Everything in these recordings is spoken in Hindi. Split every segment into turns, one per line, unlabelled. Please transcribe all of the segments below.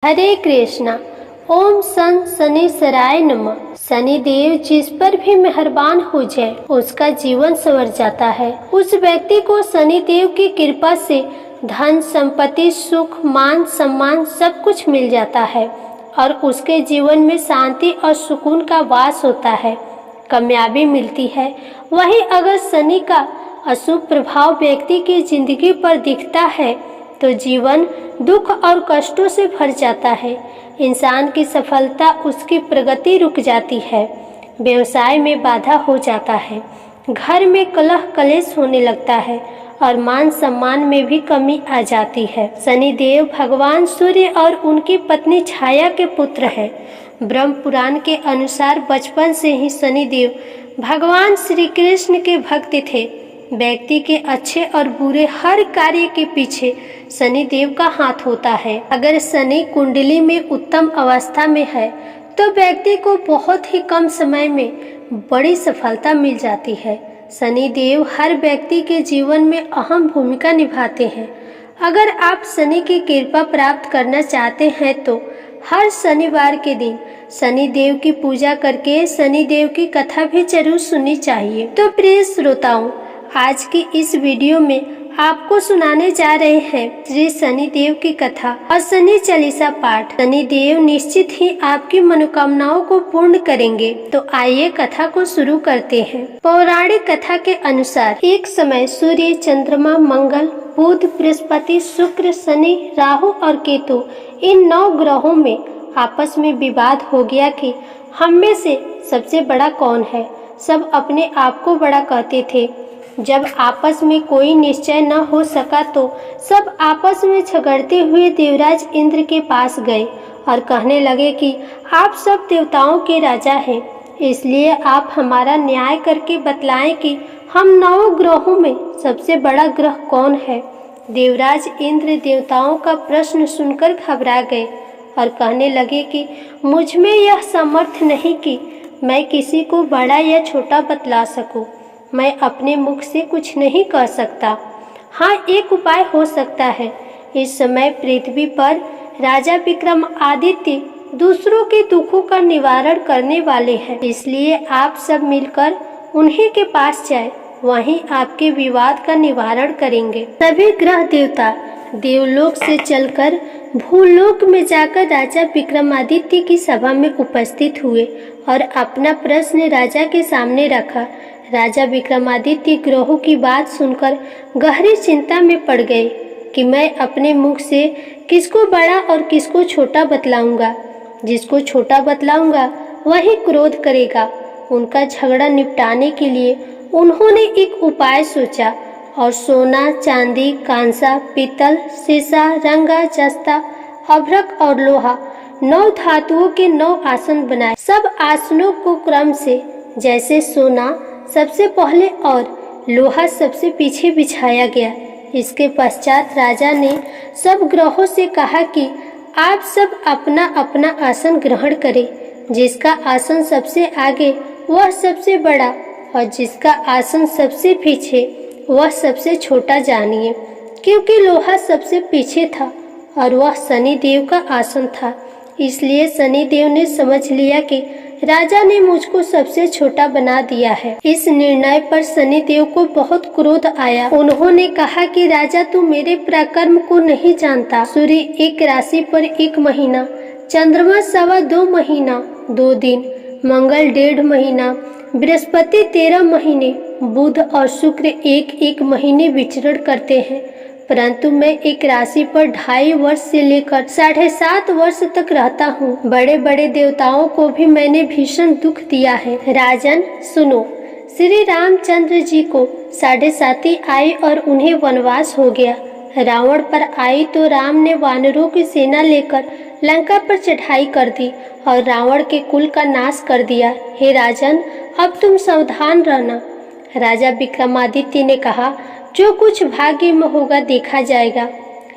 हरे कृष्णा। ओम सन शनिश्चराय नमः। शनिदेव जिस पर भी मेहरबान हो जाए उसका जीवन संवर जाता है। उस व्यक्ति को शनिदेव की कृपा से धन संपत्ति सुख मान सम्मान सब कुछ मिल जाता है और उसके जीवन में शांति और सुकून का वास होता है, कामयाबी मिलती है। वहीं अगर शनि का अशुभ प्रभाव व्यक्ति की जिंदगी पर दिखता है तो जीवन दुख और कष्टों से भर जाता है। इंसान की सफलता उसकी प्रगति रुक जाती है, व्यवसाय में बाधा हो जाता है, घर में कलह कलेश होने लगता है और मान सम्मान में भी कमी आ जाती है। शनिदेव भगवान सूर्य और उनकी पत्नी छाया के पुत्र है। ब्रह्म पुराण के अनुसार बचपन से ही शनिदेव भगवान श्री कृष्ण के भक्त थे। व्यक्ति के अच्छे और बुरे हर कार्य के पीछे शनिदेव का हाथ होता है। अगर शनि कुंडली में उत्तम अवस्था में है तो व्यक्ति को बहुत ही कम समय में बड़ी सफलता मिल जाती है। शनिदेव हर व्यक्ति के जीवन में अहम भूमिका निभाते हैं। अगर आप शनि की कृपा प्राप्त करना चाहते हैं तो हर शनिवार के दिन शनिदेव की पूजा करके शनिदेव की कथा भी जरूर सुननी चाहिए। तो प्रिय श्रोताओं, आज की इस वीडियो में आपको सुनाने जा रहे हैं श्री शनिदेव की कथा और शनि चालीसा पाठ। शनिदेव निश्चित ही आपकी मनोकामनाओं को पूर्ण करेंगे। तो आइए कथा को शुरू करते हैं। पौराणिक कथा के अनुसार एक समय सूर्य चंद्रमा मंगल बुध बृहस्पति शुक्र शनि राहु और केतु इन 9 ग्रहों में आपस में विवाद हो गया कि हम में से सबसे बड़ा कौन है। सब अपने आप को बड़ा कहते थे। जब आपस में कोई निश्चय न हो सका तो सब आपस में झगड़ते हुए देवराज इंद्र के पास गए और कहने लगे कि आप सब देवताओं के राजा हैं, इसलिए आप हमारा न्याय करके बतलाएं कि हम 9 ग्रहों में सबसे बड़ा ग्रह कौन है। देवराज इंद्र देवताओं का प्रश्न सुनकर घबरा गए और कहने लगे कि मुझ में यह सामर्थ्य नहीं कि मैं किसी को बड़ा या छोटा बतला सकूं। मैं अपने मुख से कुछ नहीं कह सकता। हाँ, एक उपाय हो सकता है। इस समय पृथ्वी पर राजा विक्रमादित्य दूसरों के दुखों का निवारण करने वाले हैं, इसलिए आप सब मिलकर उन्हीं के पास जाए, वहीं आपके विवाद का निवारण करेंगे। सभी ग्रह देवता देवलोक से चलकर भूलोक में जाकर राजा विक्रमादित्य की सभा में उपस्थित हुए और अपना प्रश्न राजा के सामने रखा। राजा विक्रमादित्य ग्रहों की बात सुनकर गहरी चिंता में पड़ गए कि मैं अपने मुख से किसको बड़ा और किसको छोटा बतलाऊंगा। जिसको छोटा बतलाऊंगा वही क्रोध करेगा। उनका झगड़ा निपटाने के लिए उन्होंने एक उपाय सोचा और सोना चांदी कांसा पीतल शीशा रंगा जस्ता अभ्रक और लोहा 9 धातुओं के 9 आसन बनाए। सब आसनों को क्रम से जैसे सोना सबसे पहले और लोहा सबसे पीछे बिछाया गया। इसके पश्चात राजा ने सब ग्रहों से कहा कि आप सब अपना अपना आसन ग्रहण करें। जिसका आसन सबसे आगे वह सबसे बड़ा और जिसका आसन सबसे पीछे वह सबसे छोटा जानिए। क्योंकि लोहा सबसे पीछे था और वह शनिदेव का आसन था, इसलिए शनिदेव ने समझ लिया कि राजा ने मुझको सबसे छोटा बना दिया है। इस निर्णय पर शनिदेव को बहुत क्रोध आया। उन्होंने कहा कि राजा, तू मेरे पराक्रम को नहीं जानता। सूर्य एक राशि पर 1 महीना, चंद्रमा 2.25 महीना 2 दिन, मंगल 1.5 महीना, बृहस्पति 13 महीने, बुध और शुक्र 1 महीने विचरण करते हैं। परंतु मैं एक राशि पर 2.5 वर्ष से लेकर 7.5 वर्ष तक रहता हूँ। बड़े बड़े देवताओं को भी मैंने भीषण दुख दिया है। राजन सुनो, श्री रामचंद्र जी को 7.5 आई और उन्हें वनवास हो गया। रावण पर आई तो राम ने वानरों की सेना लेकर लंका पर चढ़ाई कर दी और रावण के कुल का नाश कर दिया। हे राजन, अब तुम सावधान रहना। राजा विक्रमादित्य ने कहा, जो कुछ भाग्य में होगा देखा जाएगा।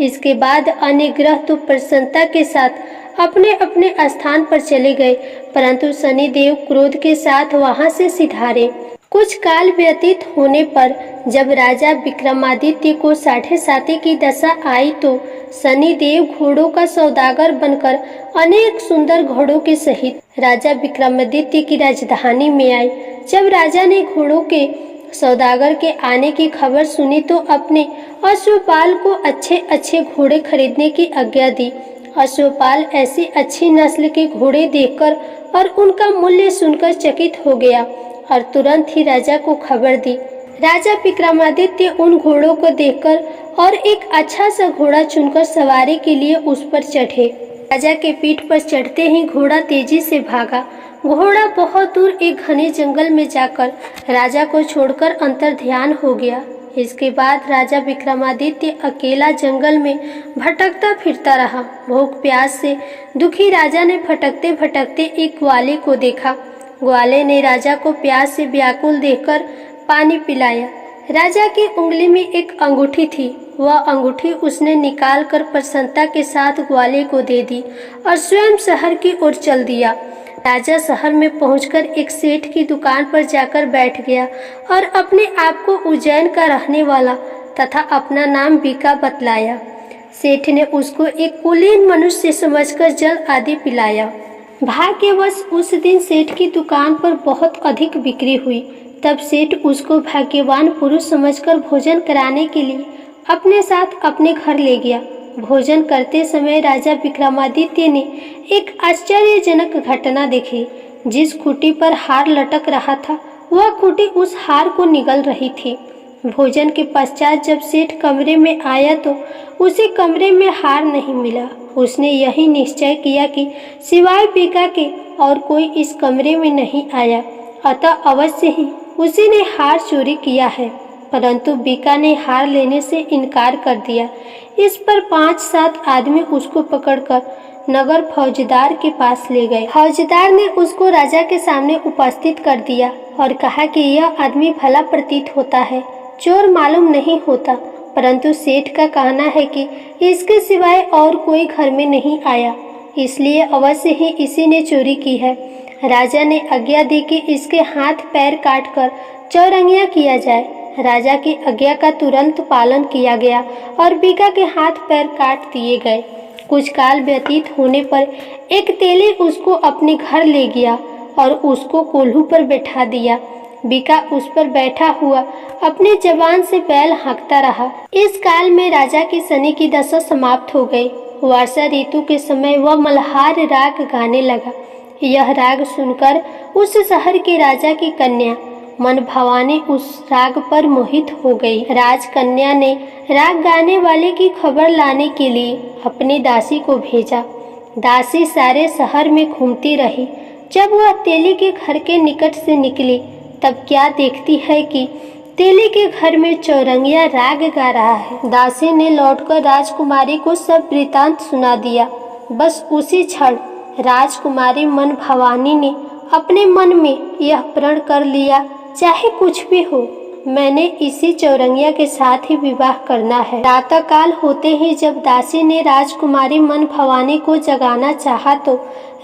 इसके बाद अन्य ग्रह तो प्रसन्नता के साथ अपने अपने स्थान पर चले गए, परंतु शनिदेव क्रोध के साथ वहां से सिधारे। कुछ काल व्यतीत होने पर जब राजा विक्रमादित्य को 7.5 की दशा आई तो शनिदेव घोड़ों का सौदागर बनकर अनेक सुंदर घोड़ों के सहित राजा विक्रमादित्य की राजधानी में आए। जब राजा ने घोड़ों के सौदागर के आने की खबर सुनी तो अपने अश्वपाल को अच्छे अच्छे घोड़े खरीदने की आज्ञा दी। अश्वपाल ऐसी अच्छी नस्ल के घोड़े देखकर और उनका मूल्य सुनकर चकित हो गया और तुरंत ही राजा को खबर दी। राजा विक्रमादित्य उन घोड़ों को देखकर और एक अच्छा सा घोड़ा चुनकर सवारी के लिए उस पर चढ़े। राजा के पीठ पर चढ़ते ही घोड़ा तेजी से भागा। घोड़ा बहुत दूर एक घने जंगल में जाकर राजा को छोड़कर अंतर्ध्यान हो गया। इसके बाद राजा विक्रमादित्य अकेला जंगल में भटकता फिरता रहा। भूख प्यास से दुखी राजा ने भटकते भटकते एक ग्वाले को देखा। ग्वाले ने राजा को प्यास से व्याकुल देखकर पानी पिलाया। राजा की उंगली में एक अंगूठी थी। वह अंगूठी उसने निकालकर प्रसन्नता के साथ ग्वाले को दे दी और स्वयं शहर की ओर चल दिया। राजा शहर में पहुंचकर एक सेठ की दुकान पर जाकर बैठ गया और अपने आप को उज्जैन का रहने वाला तथा अपना नाम बीका बतलाया। सेठ ने उसको एक कुलीन मनुष्य समझकर जल आदि पिलाया। भाग्यवश उस दिन सेठ की दुकान पर बहुत अधिक बिक्री हुई। तब सेठ उसको भाग्यवान पुरुष समझकर भोजन कराने के लिए अपने साथ अपने घर ले गया। भोजन करते समय राजा विक्रमादित्य ने एक आश्चर्यजनक घटना देखी। जिस खूंटी पर हार लटक रहा था वह खूंटी उस हार को निगल रही थी। भोजन के पश्चात जब सेठ कमरे में आया तो उसे कमरे में हार नहीं मिला। उसने यही निश्चय किया कि सिवाय बीका के और कोई इस कमरे में नहीं आया, अतः अवश्य ही उसी ने हार चोरी किया है। परंतु बीका ने हार लेने से इनकार कर दिया। इस पर 5-7 आदमी उसको पकड़कर नगर फौजदार के पास ले गए। फौजदार ने उसको राजा के सामने उपस्थित कर दिया और कहा कि यह आदमी भला प्रतीत होता है, चोर मालूम नहीं होता, परंतु सेठ का कहना है कि इसके सिवाय और कोई घर में नहीं आया, इसलिए अवश्य ही इसी ने चोरी की है। राजा ने आज्ञा दी कि इसके हाथ पैर काटकर चौरंगिया किया जाए। राजा की आज्ञा का तुरंत पालन किया गया और बीका के हाथ पैर काट दिए गए। कुछ काल व्यतीत होने पर एक तेली उसको अपने घर ले गया और उसको कोल्हू पर बैठा दिया। बीका उस पर बैठा हुआ अपनी जबान से बैल हाँकता रहा। इस काल में राजा की शनि की दशा समाप्त हो गई। वर्षा ऋतु के समय वह मल्हार राग गाने लगा। यह राग सुनकर उस शहर के राजा की कन्या मन भवानी उस राग पर मोहित हो गई। राजकन्या ने राग गाने वाले की खबर लाने के लिए अपनी दासी को भेजा। दासी सारे शहर में घूमती रही। जब वह तेली के घर के निकट से निकली तब क्या देखती है कि तेली के घर में चौरंगिया राग गा रहा है। दासी ने लौटकर राजकुमारी को सब वृतांत सुना दिया। बस उसी क्षण राजकुमारी मन भवानी ने अपने मन में यह प्रण कर लिया, चाहे कुछ भी हो, मैंने इसी चौरंगिया के साथ ही विवाह करना है। प्रातःकाल होते ही जब दासी ने राजकुमारी मन भवानी को जगाना चाहा तो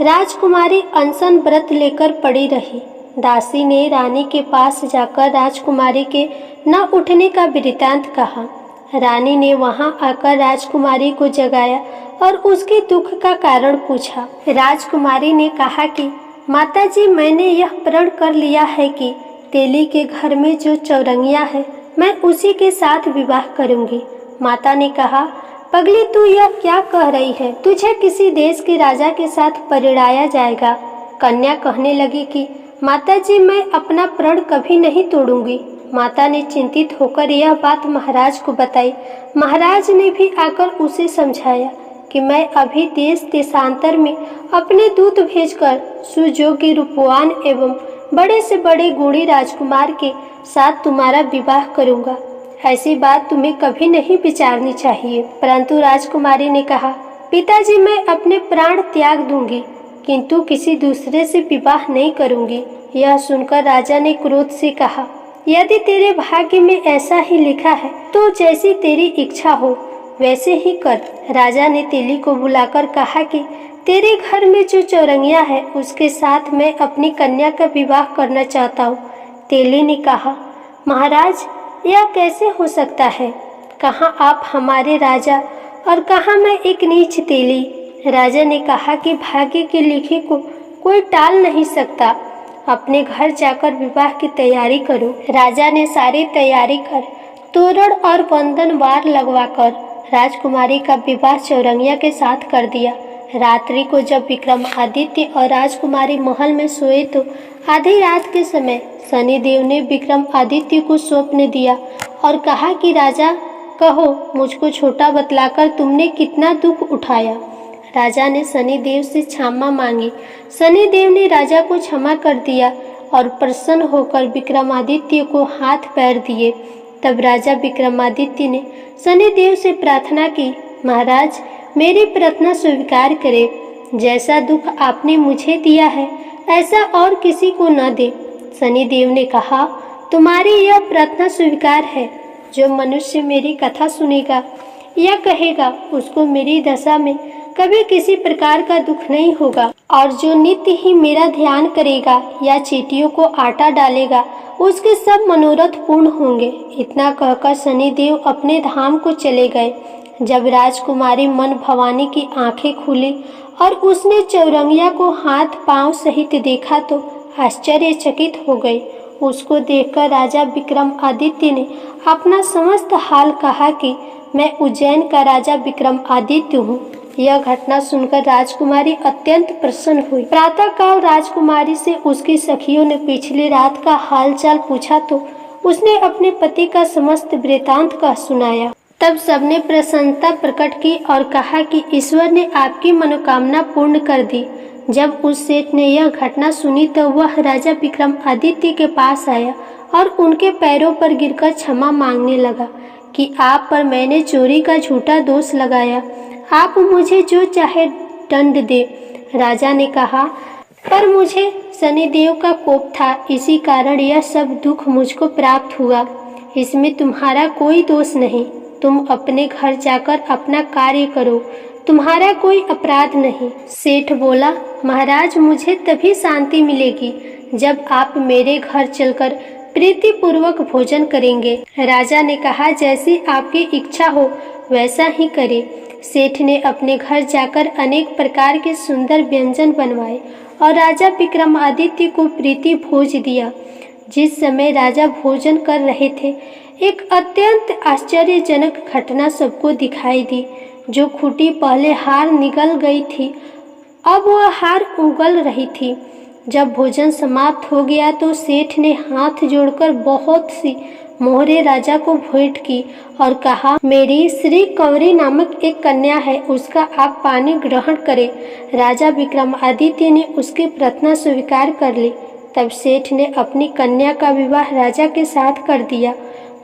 राजकुमारी अनशन व्रत लेकर पड़ी रही। दासी ने रानी के पास जाकर राजकुमारी के न उठने का वृतांत कहा। रानी ने वहां आकर राजकुमारी को जगाया और उसके दुख का कारण पूछा। राजकुमारी ने कहा कि माताजी, मैंने यह प्रण कर लिया है कि तेली के घर में जो चौरंगिया है मैं उसी के साथ विवाह करूंगी। माता ने कहा, पगली तू यह क्या कह रही है? तुझे किसी देश के राजा के साथ परिणाया जाएगा। कन्या कहने लगी कि माताजी, मैं अपना प्रण कभी नहीं तोड़ूंगी। माता ने चिंतित होकर यह बात महाराज को बताई। महाराज ने भी आकर उसे समझाया कि मैं अभी देश देशांतर में अपने दूत भेजकर सुयोग्य रूपवान एवं बड़े से बड़े गुणी राजकुमार के साथ तुम्हारा विवाह करूंगा। ऐसी बात तुम्हें कभी नहीं विचारनी चाहिए। परंतु राजकुमारी ने कहा, पिताजी, मैं अपने प्राण त्याग दूंगी किंतु किसी दूसरे से विवाह नहीं करूंगी। यह सुनकर राजा ने क्रोध से कहा, यदि तेरे भाग्य में ऐसा ही लिखा है तो जैसी तेरी इच्छा हो वैसे ही कर। राजा ने तेली को बुलाकर कहा कि तेरे घर में जो चौरंगिया है उसके साथ मैं अपनी कन्या का विवाह करना चाहता हूँ। तेली ने कहा, महाराज यह कैसे हो सकता है? कहाँ आप हमारे राजा और कहाँ मैं एक नीच तेली। राजा ने कहा कि भाग्य के लिखे को कोई टाल नहीं सकता, अपने घर जाकर विवाह की तैयारी करो। राजा ने सारी तैयारी कर तोरण और बंधन वार लगवाकर राजकुमारी का विवाह चौरंगिया के साथ कर दिया। रात्रि को जब विक्रमादित्य और राजकुमारी महल में सोए तो आधी रात के समय शनिदेव ने विक्रमादित्य को स्वप्न दिया और कहा कि राजा कहो, मुझको छोटा बतलाकर तुमने कितना दुख उठाया। राजा ने शनिदेव से क्षमा मांगी। शनिदेव ने राजा को क्षमा कर दिया और प्रसन्न होकर विक्रमादित्य को हाथ पैर दिए। तब राजा विक्रमादित्य ने शनिदेव से प्रार्थना की, महाराज मेरी प्रार्थना स्वीकार करें, जैसा दुख आपने मुझे दिया है ऐसा और किसी को न दे। शनिदेव ने कहा, तुम्हारी यह प्रार्थना स्वीकार है। जो मनुष्य मेरी कथा सुनेगा या कहेगा उसको मेरी दशा में कभी किसी प्रकार का दुख नहीं होगा, और जो नित्य ही मेरा ध्यान करेगा या चींटियों को आटा डालेगा उसके सब मनोरथ पूर्ण होंगे। इतना कहकर शनिदेव अपने धाम को चले गए। जब राजकुमारी मन भवानी की आंखें खुली और उसने चौरंगिया को हाथ पांव सहित देखा तो आश्चर्यचकित हो गई। उसको देखकर राजा विक्रमादित्य ने अपना समस्त हाल कहा कि मैं उज्जैन का राजा विक्रमादित्य हूँ। यह घटना सुनकर राजकुमारी अत्यंत प्रसन्न हुई। प्रातःकाल राजकुमारी से उसकी सखियों ने पिछली रात का हालचाल पूछा तो उसने अपने पति का समस्त वृतांत का सुनाया। तब सबने प्रसन्नता प्रकट की और कहा कि ईश्वर ने आपकी मनोकामना पूर्ण कर दी। जब उस सेठ ने यह घटना सुनी तो वह राजा विक्रमादित्य के पास आया और उनके पैरों पर गिरकर क्षमा मांगने लगा कि आप पर मैंने चोरी का झूठा दोष लगाया, आप मुझे जो चाहे दंड दे। राजा ने कहा, पर मुझे शनिदेव का कोप था, इसी कारण यह सब दुख मुझको प्राप्त हुआ। इसमें तुम्हारा कोई दोष नहीं। तुम अपने घर जाकर अपना कार्य करो, तुम्हारा कोई अपराध नहीं। सेठ बोला, महाराज मुझे तभी शांति मिलेगी जब आप मेरे घर चलकर प्रीतिपूर्वक भोजन करेंगे। राजा ने कहा, जैसी आपकी इच्छा हो वैसा ही करे। सेठ ने अपने घर जाकर अनेक प्रकार के सुंदर व्यंजन बनवाए और राजा विक्रमादित्य को प्रीति भोज दिया। जिस समय राजा भोजन कर रहे थे, एक अत्यंत आश्चर्यजनक घटना सबको दिखाई दी। जो खूंटी पहले हार निगल गई थी, अब वह हार उगल रही थी। जब भोजन समाप्त हो गया तो सेठ ने हाथ जोड़कर बहुत सी मोहरे राजा को भेंट की और कहा, मेरी श्री कंवरी नामक एक कन्या है, उसका आप पानी ग्रहण करें। राजा विक्रमादित्य ने उसकी प्रार्थना स्वीकार कर ली। तब सेठ ने अपनी कन्या का विवाह राजा के साथ कर दिया।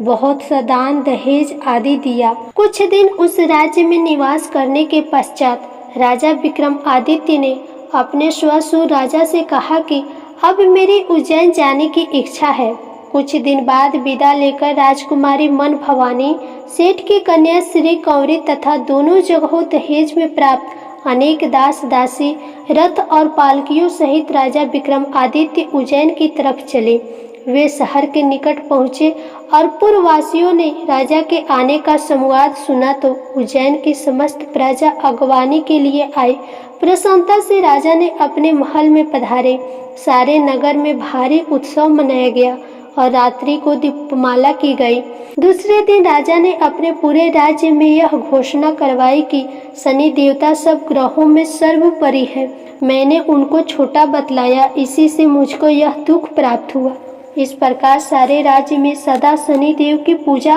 बहुत सा दान दहेज आदि दिया। कुछ दिन उस राज्य में निवास करने के पश्चात राजा विक्रमादित्य ने अपने श्वासुर राजा से कहा कि अब मेरी उज्जैन जाने की इच्छा है। कुछ दिन बाद विदा लेकर राजकुमारी मन भवानी, सेठ की कन्या श्री कंवरी तथा दोनों जगहों दहेज में प्राप्त अनेक दास दासी, रथ और पालकियों सहित राजा विक्रमादित्य उज्जैन की तरफ चले। वे शहर के निकट पहुँचे और पूर्ववासियों ने राजा के आने का संवाद सुना तो उज्जैन की समस्त प्रजा अगवानी के लिए आई। प्रसन्नता से राजा ने अपने महल में पधारे। सारे नगर में भारी उत्सव मनाया गया और रात्रि को दीपमाला की गई। दूसरे दिन राजा ने अपने पूरे राज्य में यह घोषणा करवाई कि शनि देवता सब ग्रहों में सर्वोपरि है। मैंने उनको छोटा बतलाया, इसी से मुझको यह दुख प्राप्त हुआ। इस प्रकार सारे राज्य में सदा शनि देव की पूजा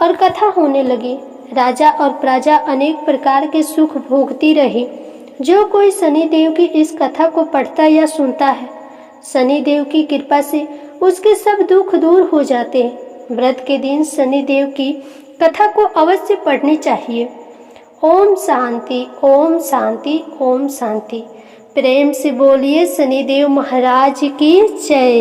और कथा होने लगी। राजा और प्रजा अनेक प्रकार के सुख भोगती रही। जो कोई शनि देव की इस कथा को पढ़ता या सुनता है, शनि देव की कृपा से उसके सब दुख दूर हो जाते हैं। व्रत के दिन शनि देव की कथा को अवश्य पढ़नी चाहिए। ओम शांति, ओम शांति, ओम शांति। प्रेम से बोलिए शनिदेव महाराज की जय।